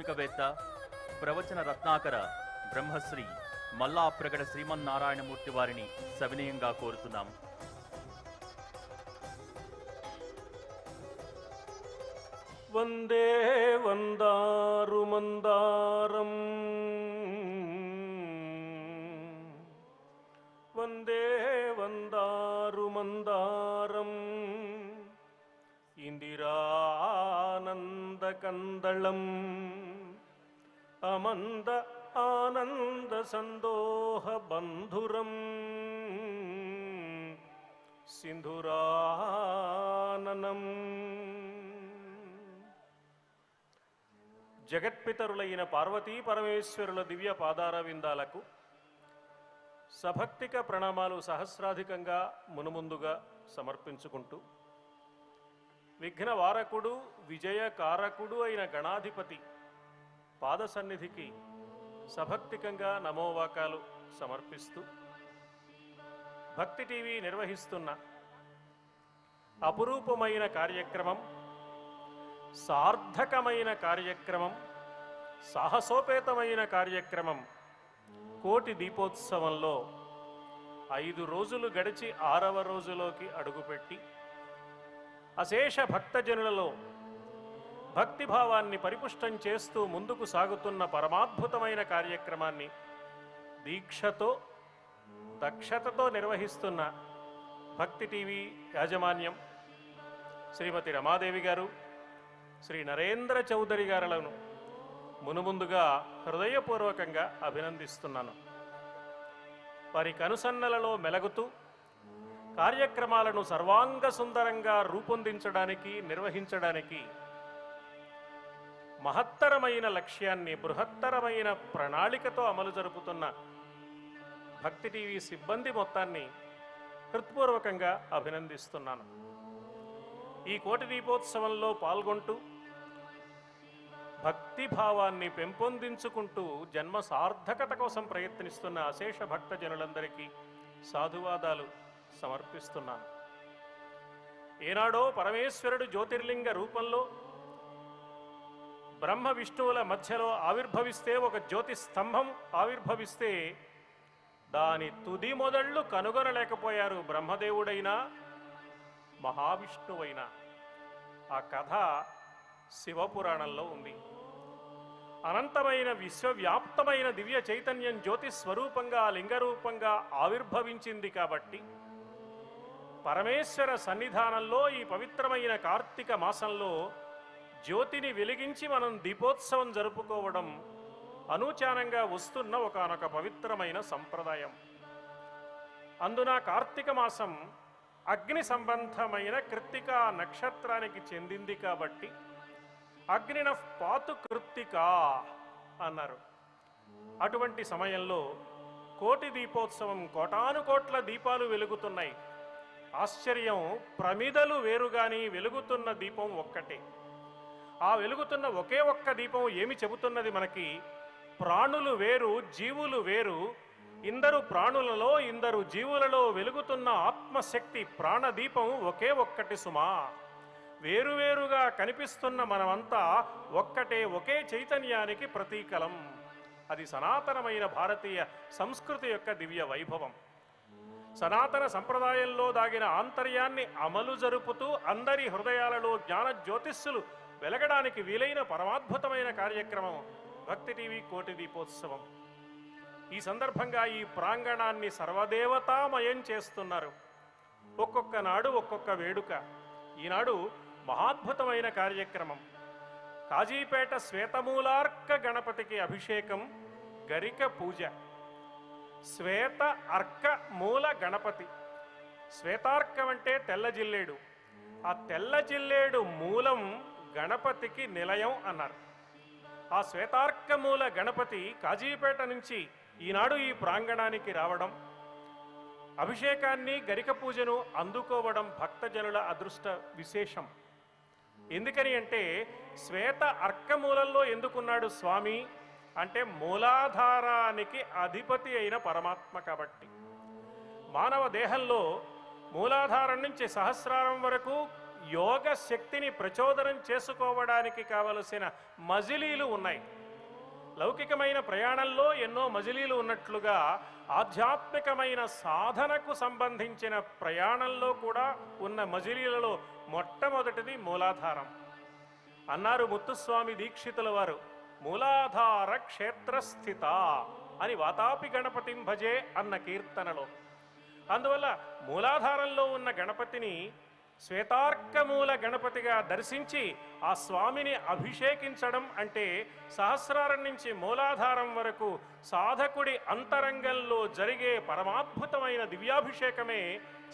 ఆధ్యాత్మికవేత్త ప్రవచన రత్నాకర బ్రహ్మశ్రీ మల్లా ప్రగడ శ్రీమన్నారాయణమూర్తి వారిని సవినయంగా కోరుతున్నాము. వందే వందారు మందారం వందే వందారు మందారం ఇందిరానంద కందళం అమంద ఆనంద సందోహ బంధురం సింధురాననం. జగత్పితరులైన పార్వతీ పరమేశ్వరుల దివ్య పాదార విందాలకు సభక్తిక ప్రణామాలు సహస్రాధికంగా మునుముందుగా సమర్పించుకుంటూ, విఘ్నవారకుడు విజయకారకుడు అయిన గణాధిపతి పాద సన్నిధికి సభక్తికంగా నమోవాకాలు సమర్పిస్తూ, భక్తి టీవీ నిర్వహిస్తున్న అపురూపమైన కార్యక్రమం, సార్థకమైన కార్యక్రమం, సాహసోపేతమైన కార్యక్రమం కోటి దీపోత్సవంలో 5 రోజులు గడిచి 6వ రోజులోకి అడుగుపెట్టి అశేష భక్తజనులలో భక్తిభావాన్ని పరిపుష్టం చేస్తూ ముందుకు సాగుతున్న పరమాద్భుతమైన కార్యక్రమాన్ని దీక్షతో దక్షతతో నిర్వహిస్తున్న భక్తి టీవీ యాజమాన్యం శ్రీమతి రమాదేవి గారు, శ్రీ నరేంద్ర చౌదరి గారులను మునుముందుగా హృదయపూర్వకంగా అభినందిస్తున్నాను. వారి కనుసన్నలలో మెలగుతూ కార్యక్రమాలను సర్వాంగ సుందరంగా రూపొందించడానికి నిర్వహించడానికి మహత్తరమైన లక్ష్యాన్ని బృహత్తరమైన ప్రణాళికతో అమలు జరుపుతున్న భక్తి టీవీ సిబ్బంది మొత్తాన్ని హృత్పూర్వకంగా అభినందిస్తున్నాను. ఈ కోటి దీపోత్సవంలో పాల్గొంటూ భక్తిభావాన్ని పెంపొందించుకుంటూ జన్మ సార్థకత కోసం ప్రయత్నిస్తున్న అశేష భక్తజనులందరికీ సాధువాదాలు సమర్పిస్తున్నాను. ఏనాడో పరమేశ్వరుడు జ్యోతిర్లింగ రూపంలో బ్రహ్మ విష్ణువుల మధ్యలో ఆవిర్భవిస్తే, ఒక జ్యోతి స్తంభం ఆవిర్భవిస్తే దాని తుది మొదళ్ళు కనుగొనలేకపోయారు బ్రహ్మదేవుడైనా మహావిష్ణువైనా. ఆ కథ శివపురాణంలో ఉంది. అనంతమైన విశ్వవ్యాప్తమైన దివ్య చైతన్యం జ్యోతి స్వరూపంగా లింగరూపంగా ఆవిర్భవించింది కాబట్టి పరమేశ్వర సన్నిధానంలో ఈ పవిత్రమైన కార్తీక మాసంలో జ్యోతిని వెలిగించి మనం దీపోత్సవం జరుపుకోవడం అనూచానంగా వస్తున్న ఒకానొక పవిత్రమైన సంప్రదాయం. అందున కార్తీక మాసం అగ్ని సంబంధమైన కృత్తికా నక్షత్రానికి చెందింది కాబట్టి అగ్నిన పాతు కృత్తికా అన్నారు. అటువంటి సమయంలో కోటి దీపోత్సవం, కోటానుకోట్ల దీపాలు వెలుగుతున్నాయి. ఆశ్చర్యం, ప్రమిదలు వేరుగాని వెలుగుతున్న దీపం ఒక్కటే. ఆ వెలుగుతున్న ఒకే ఒక్క దీపం ఏమి చెబుతున్నది మనకి? ప్రాణులు వేరు, జీవులు వేరు. ఇందరు ప్రాణులలో ఇందరు జీవులలో వెలుగుతున్న ఆత్మశక్తి ప్రాణదీపం ఒకే ఒక్కటి సుమా. వేరువేరుగా కనిపిస్తున్న మనమంతా ఒక్కటే, ఒకే చైతన్యానికి ప్రతీకలం. అది సనాతనమైన భారతీయ సంస్కృతి యొక్క దివ్య వైభవం. సనాతన సంప్రదాయంలో దాగిన ఆంతర్యాన్ని అమలు జరుపుతూ అందరి హృదయాలలో జ్ఞాన జ్యోతిస్సులు వెలగడానికి వీలైన పరమాద్భుతమైన కార్యక్రమం భక్తి టీవీ కోటి దీపోత్సవం. ఈ సందర్భంగా ఈ ప్రాంగణాన్ని సర్వదేవతామయం చేస్తున్నారు. ఒక్కొక్క నాడు ఒక్కొక్క వేడుక. ఈనాడు మహాద్భుతమైన కార్యక్రమం. కాజీపేట శ్వేతమూలార్క గణపతికి అభిషేకం, గరిక పూజ. శ్వేత అర్క మూల గణపతి. శ్వేతార్కం అంటే తెల్ల జిల్లేడు. ఆ తెల్ల జిల్లేడు మూలం గణపతికి నిలయం అన్నారు. ఆ శ్వేతార్క మూల గణపతి కాజీపేట నుంచి ఈనాడు ఈ ప్రాంగణానికి రావడం, అభిషేకాన్ని గరిక పూజను అందుకోవడం భక్తజనుల అదృష్ట విశేషం. ఎందుకని అంటే శ్వేత అర్కమూలంలో ఎందుకున్నాడు స్వామి అంటే మూలాధారానికి అధిపతి అయిన పరమాత్మ కాబట్టి. మానవ దేహంలో మూలాధారం నుంచి సహస్రారం వరకు యోగ శక్తిని ప్రచోదనం చేసుకోవడానికి కావలసిన మజిలీలు ఉన్నాయి. లౌకికమైన ప్రయాణంలో ఎన్నో మజిలీలు ఉన్నట్లుగా ఆధ్యాత్మికమైన సాధనకు సంబంధించిన ప్రయాణంలో కూడా ఉన్న మజిలీలలో మొట్టమొదటిది మూలాధారం. అన్నారు ముత్తుస్వామి దీక్షితుల వారు, మూలాధార క్షేత్రస్థిత అని వాతాపి గణపతిం భజే అన్న కీర్తనలో. అందువల్ల మూలాధారంలో ఉన్న గణపతిని శ్వేతార్కమూల గణపతిగా దర్శించి ఆ స్వామిని అభిషేకించడం అంటే సహస్రారం నుంచి మూలాధారం వరకు సాధకుడి అంతరంగంలో జరిగే పరమాద్భుతమైన దివ్యాభిషేకమే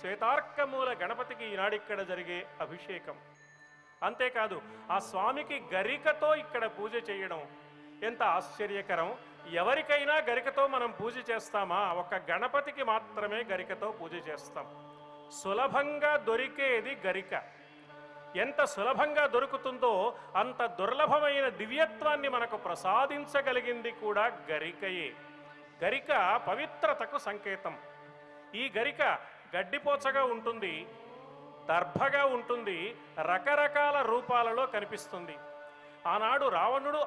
శ్వేతార్కమూల గణపతికి ఈనాడిక్కడ జరిగే అభిషేకం. అంతేకాదు ఆ స్వామికి గరికతో ఇక్కడ పూజ చేయడం ఎంత ఆశ్చర్యకరం. ఎవరికైనా గరికతో మనం పూజ చేస్తామా? ఒక్క గణపతికి మాత్రమే గరికతో పూజ చేస్తాం. సులభంగా దొరికేది గరిక. ఎంత సులభంగా దొరుకుతుందో అంత దుర్లభమైన దివ్యత్వాన్ని మనకు ప్రసాదించగలిగింది కూడా గరికయే. గరిక పవిత్రతకు సంకేతం. ఈ గరిక గడ్డిపోచగా ఉంటుంది, దర్భగా ఉంటుంది, రకరకాల రూపాలలో కనిపిస్తుంది. ఆనాడు రావణుడు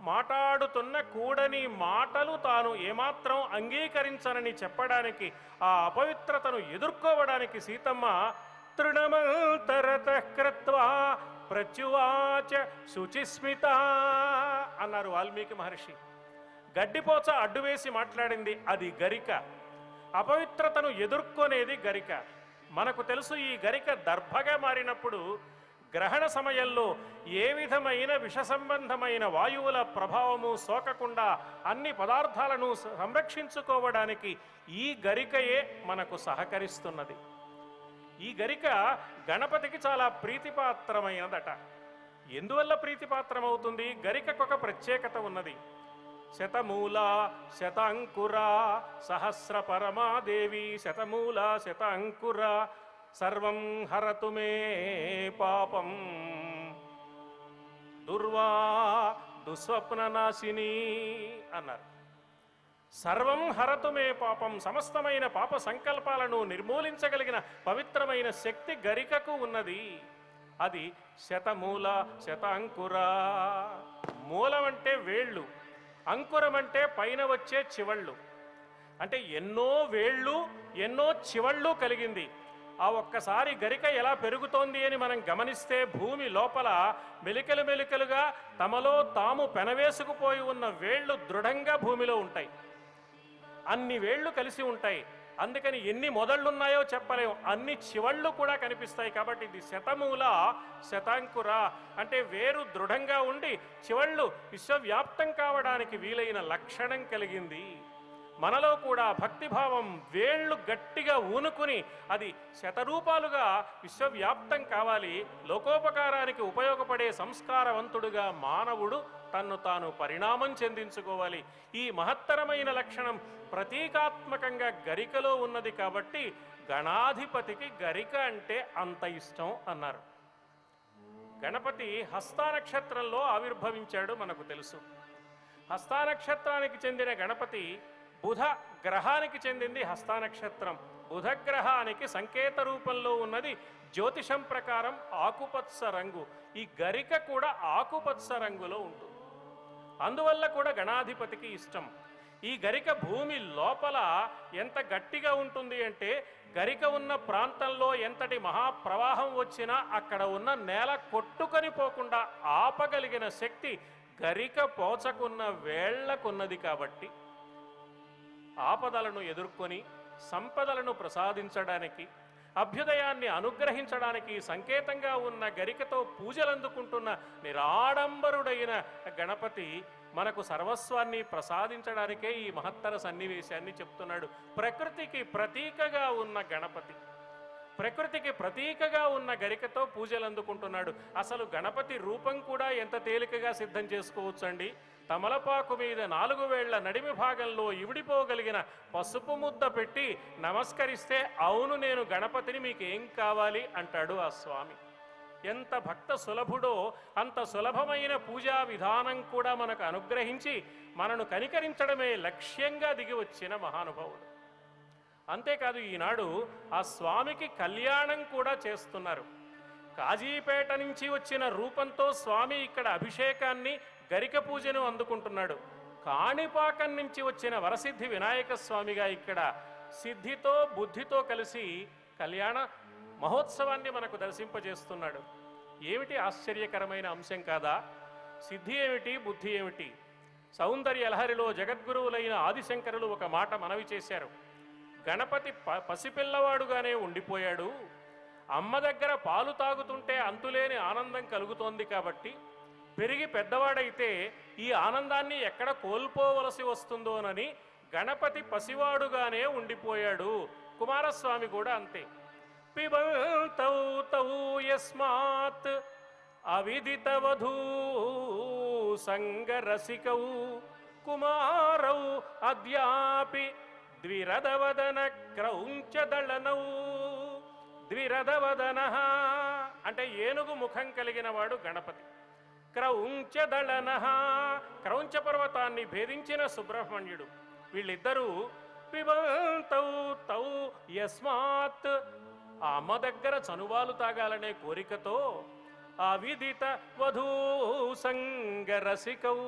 మాట్లాడుతున్న కూడని మాటలు తాను ఏమాత్రం అంగీకరించనని చెప్పడానికి, ఆ అపవిత్రతను ఎదుర్కోవడానికి సీతమ్మ తృణమంతరతః కృత్వా ప్రత్యువాచ శుచిస్మిత అన్నారు వాల్మీకి మహర్షి. గడ్డిపోచ అడ్డువేసి మాట్లాడింది, అది గరిక. అపవిత్రతను ఎదుర్కొనేది గరిక. మనకు తెలుసు ఈ గరిక దర్భగా మారినప్పుడు గ్రహణ సమయంలో ఏ విధమైన విష సంబంధమైన వాయువుల ప్రభావము సోకకుండా అన్ని పదార్థాలను సంరక్షించుకోవడానికి ఈ గరికయే మనకు సహకరిస్తున్నది. ఈ గరిక గణపతికి చాలా ప్రీతిపాత్రమైనదట. ఎందువల్ల ప్రీతిపాత్రమవుతుంది? గరికకొక ప్రత్యేకత ఉన్నది. శతమూల శతాంకుర సహస్ర పరమాదేవి శతమూల శతాంకుర సర్వం హరతు మే పాపం దుర్వా దుస్వప్ననాశిని అన్నారు. సర్వం హరతు మే పాపం, సమస్తమైన పాప సంకల్పాలను నిర్మూలించగలిగిన పవిత్రమైన శక్తి గరికకు ఉన్నది. అది శతమూల శతాంకుర. మూలం అంటే వేళ్ళు, అంకురం అంటే పైన వచ్చే చివళ్ళు. అంటే ఎన్నో వేళ్ళు ఎన్నో చివళ్ళు కలిగింది. ఆ ఒక్కసారి గరిక ఎలా పెరుగుతోంది అని మనం గమనిస్తే భూమి లోపల మెలికలు మెలికలుగా తమలో తాము పెనవేసుకుపోయి ఉన్న వేళ్ళు దృఢంగా భూమిలో ఉంటాయి. అన్ని వేళ్ళు కలిసి ఉంటాయి. అందుకని ఎన్ని మొదళ్ళున్నాయో చెప్పలేము, అన్ని చివళ్ళు కూడా కనిపిస్తాయి. కాబట్టి ఇది శతమూల శతాంకుర అంటే వేరు దృఢంగా ఉండి చివళ్ళు విశ్వవ్యాప్తం కావడానికి వీలైన లక్షణం కలిగింది. మనలో కూడా భక్తిభావం వేళ్ళు గట్టిగా ఊనుకుని అది శతరూపాలుగా విశ్వవ్యాప్తం కావాలి. లోకోపకారానికి ఉపయోగపడే సంస్కారవంతుడుగా మానవుడు తన్ను తాను పరిణామం చెందించుకోవాలి. ఈ మహత్తరమైన లక్షణం ప్రతీకాత్మకంగా గరికలో ఉన్నది. కాబట్టి గణాధిపతికి గరిక అంటే అంత ఇష్టం అన్నారు. గణపతి హస్త నక్షత్రంలో ఆవిర్భవించాడు మనకు తెలుసు. హస్త నక్షత్రానికి చెందిన గణపతి బుధ గ్రహానికి చెందింది హస్త నక్షత్రం. బుధ గ్రహానికి సంకేత రూపంలో ఉన్నది జ్యోతిషం ప్రకారం ఆకుపచ్చ రంగు. ఈ గరిక కూడా ఆకుపచ్చ రంగులో ఉంటుంది. అందువల్ల కూడా గణాధిపతికి ఇష్టం. ఈ గరిక భూమి లోపల ఎంత గట్టిగా ఉంటుంది అంటే గరిక ఉన్న ప్రాంతంలో ఎంతటి మహాప్రవాహం వచ్చినా అక్కడ ఉన్న నేల కొట్టుకొని పోకుండా ఆపగలిగిన శక్తి గరిక పోచకున్న వేళ్లకున్నది. కాబట్టి ఆపదలను ఎదుర్కొని సంపదలను ప్రసాదించడానికి, అభ్యుదయాన్ని అనుగ్రహించడానికి సంకేతంగా ఉన్న గరికతో పూజలందుకుంటున్న నిరాడంబరుడైన గణపతి మనకు సర్వస్వాన్ని ప్రసాదించడానికే ఈ మహత్తర సన్నివేశాన్ని చెప్తున్నాడు. ప్రకృతికి ప్రతీకగా ఉన్న గణపతి, ప్రకృతికి ప్రతీకగా ఉన్న గరికతో పూజలు అందుకుంటున్నాడు. అసలు గణపతి రూపం కూడా ఎంత తేలికగా సిద్ధం చేసుకోవచ్చండి. తమలపాకు మీద 4 వేళ్ల నడిమి భాగంలో ఇవిడిపోగలిగిన పసుపు ముద్ద పెట్టి నమస్కరిస్తే అవును నేను గణపతిని, మీకు ఏం కావాలి అంటాడు ఆ స్వామి. ఎంత భక్త సులభుడో అంత సులభమైన పూజా విధానం కూడా మనకు అనుగ్రహించి మనను కనికరించడమే లక్ష్యంగా దిగి వచ్చిన మహానుభావుడు. అంతేకాదు ఈనాడు ఆ స్వామికి కళ్యాణం కూడా చేస్తున్నారు. కాజీపేట నుంచి వచ్చిన రూపంతో స్వామి ఇక్కడ అభిషేకాన్ని గరిక పూజను అందుకుంటున్నాడు. కాణిపాకం నుంచి వచ్చిన వరసిద్ధి వినాయక స్వామిగా ఇక్కడ సిద్ధితో బుద్ధితో కలిసి కళ్యాణ మహోత్సవాన్ని మనకు దర్శింపజేస్తున్నాడు. ఏమిటి ఆశ్చర్యకరమైన అంశం కాదా? సిద్ధి ఏమిటి, బుద్ధి ఏమిటి? సౌందర్య లహరిలో జగద్గురువులైన ఆదిశంకరులు ఒక మాట మనవి చేశారు. గణపతి పసిపిల్లవాడుగానే ఉండిపోయాడు. అమ్మ దగ్గర పాలు తాగుతుంటే అంతులేని ఆనందం కలుగుతోంది కాబట్టి పెరిగి పెద్దవాడైతే ఈ ఆనందాన్ని ఎక్కడ కోల్పోవలసి వస్తుందోనని గణపతి పసివాడుగానే ఉండిపోయాడు. కుమారస్వామి కూడా అంతే. పిబంతౌ తౌ యస్మాత్ అవిదితవధూ సంగరసికౌ కుమారౌ అద్యాపి ద్విరదవదన క్రౌంచదళనౌ. ద్విరదవదన అంటే ఏనుగు ముఖం కలిగిన వాడు గణపతి. క్రౌంచదళన క్రౌంచ పర్వతాన్ని భేదించిన సుబ్రహ్మణ్యుడు. వీళ్ళిద్దరూ పిబంతౌ తౌ యస్మాత్ ఆ అమ్మ దగ్గర చనువాలు తాగాలనే కోరికతో అవిదిత వధూ సంగరసికౌ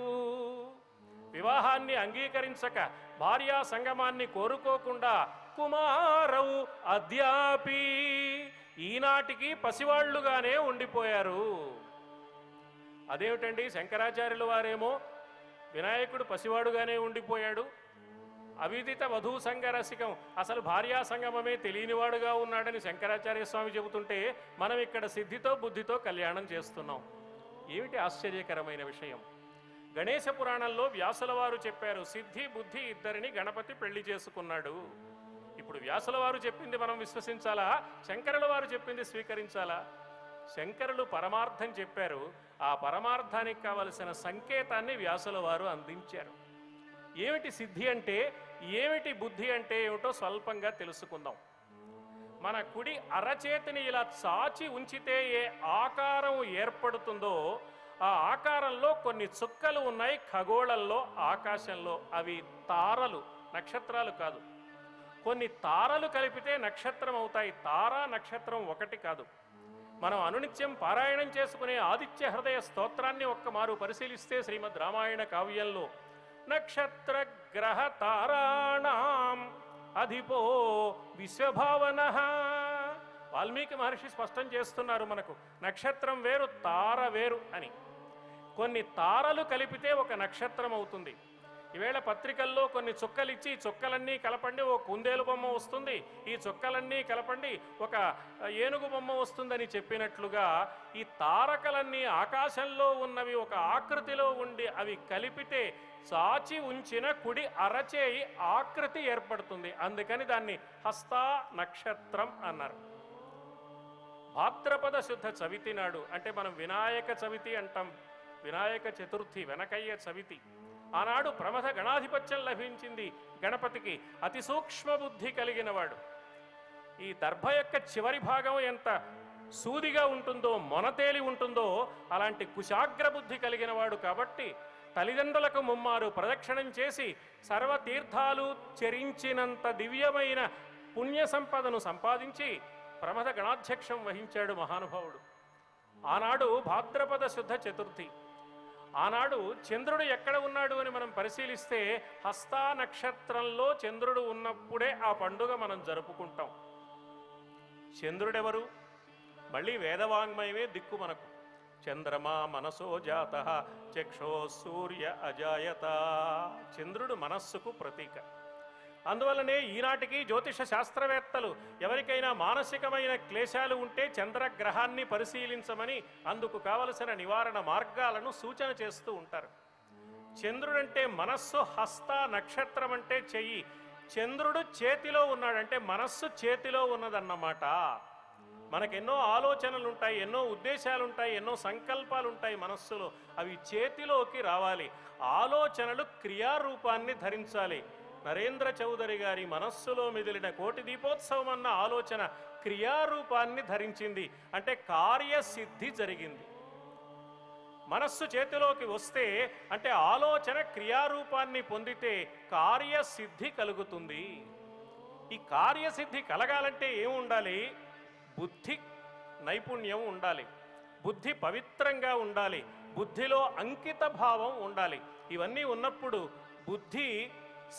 వివాహాన్ని అంగీకరించక భార్యా సంగమాన్ని కోరుకోకుండా కుమారౌ అద్యాపి ఈనాటికి పసివాళ్లుగానే ఉండిపోయారు. అదేమిటండి, శంకరాచార్యుల వారేమో వినాయకుడు పసివాడుగానే ఉండిపోయాడు, అవిదిత వధూ సంగరసికం అసలు భార్యా సంగమమే తెలియనివాడుగా ఉన్నాడని శంకరాచార్య స్వామి చెబుతుంటే మనం ఇక్కడ సిద్ధితో బుద్ధితో కళ్యాణం చేస్తున్నాం. ఏమిటి ఆశ్చర్యకరమైన విషయం? గణేశ పురాణంలో వ్యాసుల వారు చెప్పారు, సిద్ధి బుద్ధి ఇద్దరిని గణపతి పెళ్లి చేసుకున్నాడు. ఇప్పుడు వ్యాసుల వారు చెప్పింది మనం విశ్వసించాలా, శంకరుల వారు చెప్పింది స్వీకరించాలా? శంకరులు పరమార్థం చెప్పారు, ఆ పరమార్థానికి కావలసిన సంకేతాన్ని వ్యాసుల వారు అందించారు. ఏమిటి సిద్ధి అంటే, ఏమిటి బుద్ధి అంటే ఏమిటో స్వల్పంగా తెలుసుకుందాం. మన కుడి అరచేతిని ఇలా చాచి ఉంచితే ఏ ఆకారం ఏర్పడుతుందో ఆ ఆకారంలో కొన్ని చుక్కలు ఉన్నాయి ఖగోళంలో, ఆకాశంలో. అవి తారలు, నక్షత్రాలు కాదు. కొన్ని తారలు కలిపితే నక్షత్రం అవుతాయి. తారా నక్షత్రం ఒకటి కాదు. మనం అనునిత్యం పారాయణం చేసుకునే ఆదిత్య హృదయ స్తోత్రాన్ని ఒక్కమారు పరిశీలిస్తే శ్రీమద్ రామాయణ కావ్యంలో నక్షత్ర గ్రహ తారాణాం అధిపో విశ్వభావన వాల్మీకి మహర్షి స్పష్టం చేస్తున్నారు మనకు, నక్షత్రం వేరు తార వేరు అని. కొన్ని తారలు కలిపితే ఒక నక్షత్రం అవుతుంది. ఈవేళ పత్రికల్లో కొన్ని చుక్కలిచ్చి ఈ చుక్కలన్నీ కలపండి ఓ కుందేలు బొమ్మ వస్తుంది, ఈ చుక్కలన్నీ కలపండి ఒక ఏనుగు బొమ్మ వస్తుందని చెప్పినట్లుగా ఈ తారకలన్నీ ఆకాశంలో ఉన్నవి ఒక ఆకృతిలో ఉండి అవి కలిపితే చాచి ఉంచిన కుడి అరచేయి ఆకృతి ఏర్పడుతుంది. అందుకని దాన్ని హస్తా నక్షత్రం అన్నారు. భాద్రపద శుద్ధ చవితి నాడు, అంటే మనం వినాయక చవితి అంటాం, వినాయక చతుర్థి వెనకయ్య చవితి, ఆనాడు ప్రమథ గణాధిపత్యం లభించింది గణపతికి. అతి సూక్ష్మ బుద్ధి కలిగిన వాడు. ఈ దర్భ యొక్క చివరి భాగం ఎంత సూదిగా ఉంటుందో, మొనతేలి ఉంటుందో అలాంటి కుశాగ్ర బుద్ధి కలిగిన వాడు కాబట్టి తల్లిదండ్రులకు ముమ్మారు ప్రదక్షిణం చేసి సర్వతీర్థాలు చెరించినంత దివ్యమైన పుణ్య సంపదను సంపాదించి ప్రమథ గణాధ్యక్షం వహించాడు మహానుభావుడు. ఆనాడు భాద్రపద శుద్ధ చతుర్థి. ఆనాడు చంద్రుడు ఎక్కడ ఉన్నాడు అని మనం పరిశీలిస్తే హస్తా నక్షత్రంలో చంద్రుడు ఉన్నప్పుడే ఆ పండుగ మనం జరుపుకుంటాం. చంద్రుడెవరు? మళ్ళీ వేదవాంగ్మయమే దిక్కు మనకు. చంద్రమా మనసో జాత చక్షో సూర్య అజాయత. చంద్రుడు మనస్సుకు ప్రతీక. అందువల్లనే ఈనాటికి జ్యోతిష శాస్త్రవేత్తలు ఎవరికైనా మానసికమైన క్లేశాలు ఉంటే చంద్రగ్రహాన్ని పరిశీలించమని అందుకు కావలసిన నివారణ మార్గాలను సూచన చేస్తూ ఉంటారు. చంద్రుడంటే మనస్సు, హస్త నక్షత్రం అంటే చెయ్యి. చంద్రుడు చేతిలో ఉన్నాడంటే మనస్సు చేతిలో ఉన్నదన్నమాట. మనకెన్నో ఆలోచనలు ఉంటాయి, ఎన్నో ఉద్దేశాలు ఉంటాయి, ఎన్నో సంకల్పాలు ఉంటాయి మనస్సులో. అవి చేతిలోకి రావాలి. ఆలోచనలు క్రియారూపాన్ని ధరించాలి. నరేంద్ర చౌదరి గారి మనస్సులో మిదిలిన కోటి దీపోత్సవం అన్న ఆలోచన క్రియారూపాన్ని ధరించింది, అంటే కార్యసిద్ధి జరిగింది. మనస్సు చేతిలోకి వస్తే అంటే ఆలోచన క్రియారూపాన్ని పొందితే కార్యసిద్ధి కలుగుతుంది. ఈ కార్యసిద్ధి కలగాలంటే ఏముండాలి? బుద్ధి నైపుణ్యం ఉండాలి, బుద్ధి పవిత్రంగా ఉండాలి, బుద్ధిలో అంకిత భావం ఉండాలి. ఇవన్నీ ఉన్నప్పుడు బుద్ధి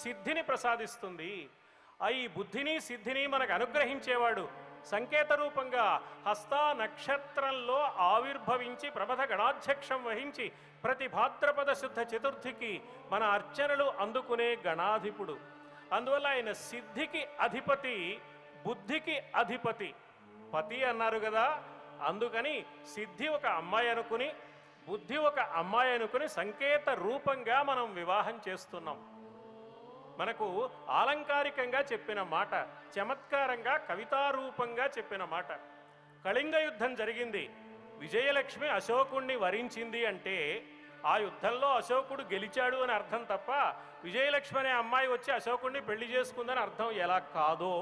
సిద్ధిని ప్రసాదిస్తుంది. ఈ బుద్ధిని సిద్ధిని మనకు అనుగ్రహించేవాడు సంకేత రూపంగా హస్త నక్షత్రంలో ఆవిర్భవించి ప్రమథ గణాధ్యక్షం వహించి ప్రతి భాద్రపద శుద్ధ చతుర్థికి మన అర్చనలు అందుకునే గణాధిపుడు. అందువల్ల ఆయన సిద్ధికి అధిపతి, బుద్ధికి అధిపతి. పతి అన్నారు కదా, అందుకని సిద్ధి ఒక అమ్మాయి అనుకుని, బుద్ధి ఒక అమ్మాయి అనుకుని సంకేత రూపంగా మనం వివాహం చేస్తున్నాం. మనకు ఆలంకారికంగా చెప్పిన మాట, చమత్కారంగా కవితారూపంగా చెప్పిన మాట. కళింగ యుద్ధం జరిగింది, విజయలక్ష్మి అశోకుణ్ణి వరించింది అంటే ఆ యుద్ధంలో అశోకుడు గెలిచాడు అని అర్థం తప్ప విజయలక్ష్మి అనే అమ్మాయి వచ్చి అశోకుణ్ణి పెళ్లి చేసుకుందని అర్థం ఎలా కాదో,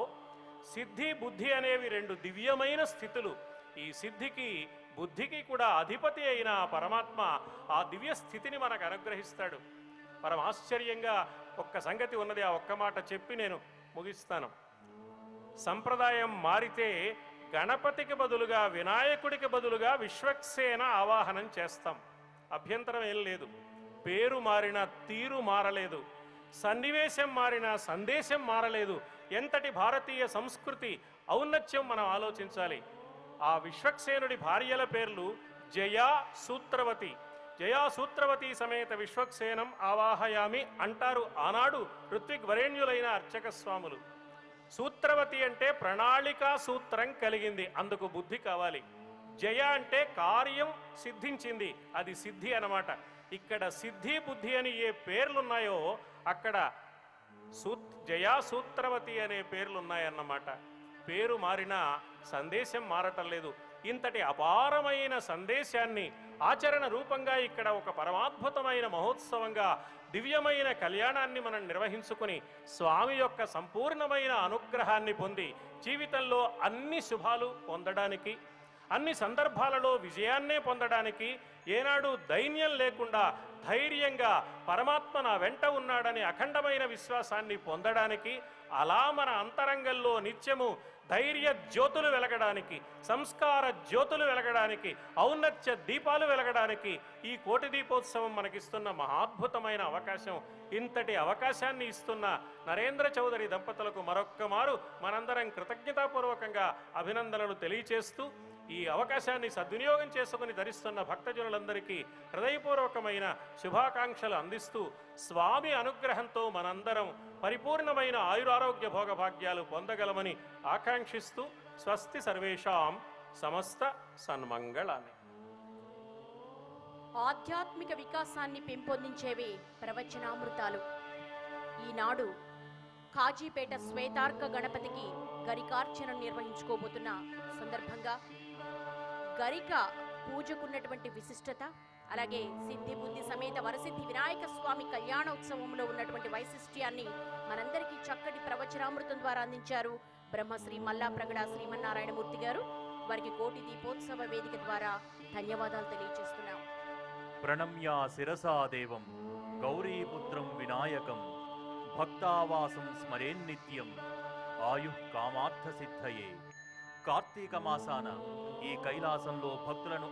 సిద్ధి బుద్ధి అనేవి రెండు దివ్యమైన స్థితులు. ఈ సిద్ధికి బుద్ధికి కూడా అధిపతి అయిన పరమాత్మ ఆ దివ్య స్థితిని మనకు అనుగ్రహిస్తాడు. పరమాశ్చర్యంగా ఒక్క సంగతి ఉన్నది, ఆ ఒక్క మాట చెప్పి నేను ముగిస్తాను. సంప్రదాయం మారితే గణపతికి బదులుగా వినాయకుడికి బదులుగా విశ్వక్సేన ఆవాహనం చేస్తాం. అభ్యంతరం ఏం లేదు. పేరు మారిన తీరు మారలేదు, సన్నివేశం మారిన సందేశం మారలేదు. ఎంతటి భారతీయ సంస్కృతి ఔన్నత్యం మనం ఆలోచించాలి. ఆ విశ్వక్సేనుడి భార్యల పేర్లు జయా, సూత్రవతి. జయా సూత్రవతి సమేత విశ్వక్సేనం ఆవాహయామి అంటారు ఆనాడు ఋత్విగ్వరేణ్యులైన అర్చక స్వాములు. సూత్రవతి అంటే ప్రణాళికా సూత్రం కలిగింది, అందుకు బుద్ధి కావాలి. జయ అంటే కార్యం సిద్ధించింది, అది సిద్ధి అన్నమాట. ఇక్కడ సిద్ధి బుద్ధి అని ఏ పేర్లున్నాయో అక్కడ జయా సూత్రవతి అనే పేర్లున్నాయన్నమాట. పేరు మారినా సందేశం మారటం లేదు. ఇంతటి అపారమైన సందేశాన్ని ఆచరణ రూపంగా ఇక్కడ ఒక పరమాద్భుతమైన మహోత్సవంగా దివ్యమైన కళ్యాణాన్ని మనం నిర్వహించుకుని స్వామి యొక్క సంపూర్ణమైన అనుగ్రహాన్ని పొంది జీవితంలో అన్ని శుభాలు పొందడానికి, అన్ని సందర్భాలలో విజయాన్నే పొందడానికి, ఏనాడు దైన్యం లేకుండా ధైర్యంగా పరమాత్మ నా వెంట ఉన్నాడని అఖండమైన విశ్వాసాన్ని పొందడానికి, అలా మన అంతరంగంలో నిత్యము ధైర్య జ్యోతులు వెలగడానికి, సంస్కార జ్యోతులు వెలగడానికి, ఔన్నత్య దీపాలు వెలగడానికి ఈ కోటి దీపోత్సవం మనకిస్తున్న మహాద్భుతమైన అవకాశం. ఇంతటి అవకాశాన్ని ఇస్తున్న నరేంద్ర చౌదరి దంపతులకు మరొక్క మారు మనందరం కృతజ్ఞతాపూర్వకంగా అభినందనలు తెలియచేస్తూ, ఈ అవకాశాన్ని సద్వినియోగం చేసుకుని ధరిస్తున్న భక్తజనులందరికీ హృదయపూర్వకమైన శుభాకాంక్షలు అందిస్తూ, స్వామి అనుగ్రహంతో మనందరం పరిపూర్ణమైన ఆయురారోగ్య భోగభాగ్యాలు పొందగలమని ఆకాంక్షిస్తూ స్వస్తి సర్వేషాం సమస్త సన్మంగళాన్ని. ఆధ్యాత్మిక వికాసాన్ని పెంపొందించేవి ప్రవచనామృతాలు. ఈనాడు కాజీపేట శ్వేతార్క గణపతికి గరికార్చన నిర్వహించుకోబోతున్న సందర్భంగా గరిక పూజకున్నటువంటి విశిష్టత, అలాగే సిద్ధి బుద్ధి సమేత వరసిద్ధి వినాయక స్వామి కళ్యాణోత్సవంలో ఉన్నటువంటి వైశిష్ట్యాన్ని మనందరికీ చక్కటి ప్రవచనామృతం ద్వారా అందించారు బ్రహ్మశ్రీ మల్లాప్రగడ శ్రీమన్నారాయణమూర్తి గారు. వారికి కోటి దీపోత్సవ వేదిక ద్వారా ధన్యవాదాలు తెలియజేస్తున్నాం. ప్రణమ్యా శిరసా దేవం గౌరీపుత్రం వినాయకం భక్తావాసం స్మరేన్నిత్యం ఆయుః కామార్థ సిద్ధయే. కార్తీక మాసాన ఈ కైలాసంలో భక్తులను